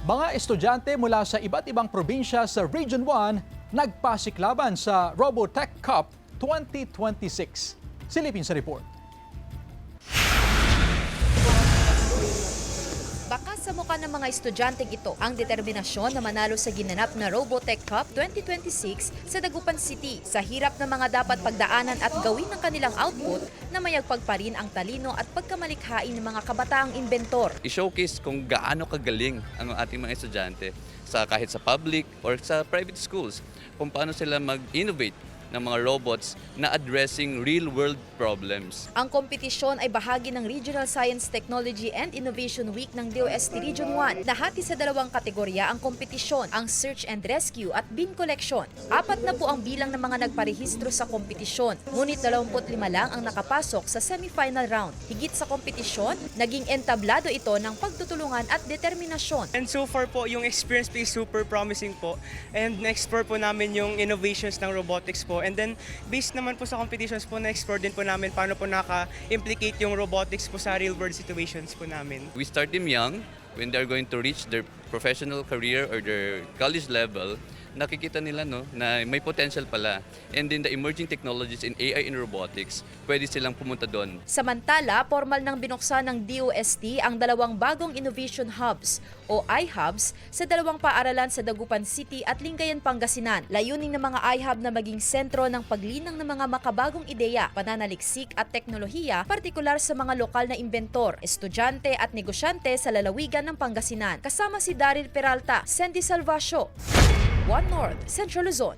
Mga estudyante mula sa iba't ibang probinsya sa Region 1 nagpasiklaban sa Robotech Cup 2026. Silipin sa report. Baka sa mukha ng mga estudyanteng ito ang determinasyon na manalo sa ginanap na Robotech Cup 2026 sa Dagupan City sa hirap ng mga dapat pagdaanan at gawin ng kanilang output na mayagpag pa rin ang talino at pagkamalikhain ng mga kabataang inventor. I-showcase kung gaano kagaling ang ating mga estudyante kahit sa public or sa private schools, kung paano sila mag-innovate ng mga robots na addressing real-world problems. Ang kompetisyon ay bahagi ng Regional Science, Technology and Innovation Week ng DOST Region 1. Nahati sa dalawang kategorya ang kompetisyon, ang Search and Rescue at Bin Collection. 4 na po ang bilang ng mga nagparehistro sa kompetisyon, ngunit 25 lang ang nakapasok sa semifinal round. Higit sa kompetisyon, naging entablado ito ng pagtutulungan at determinasyon. And so far po, yung experience po is super promising po. And na-explore po namin yung innovations ng robotics po. And then, based naman po sa competitions po, na-explore din po namin paano po naka-implicate yung robotics po sa real-world situations po namin. We start them young. When they're going to reach their professional career or their college level, nakikita nila na may potential pala. And in the emerging technologies in AI and robotics, pwede silang pumunta doon. Samantala, formal nang binuksan ng DOST ang dalawang bagong innovation hubs o iHubs sa dalawang paaralan sa Dagupan City at Lingayen, Pangasinan. Layunin ng mga iHub na maging sentro ng paglinang ng mga makabagong ideya, pananaliksik at teknolohiya, partikular sa mga lokal na inventor, estudyante at negosyante sa lalawigan ng Pangasinan. Kasama si Daryl Peralta, Sandy Salvacio, One North, Central Luzon.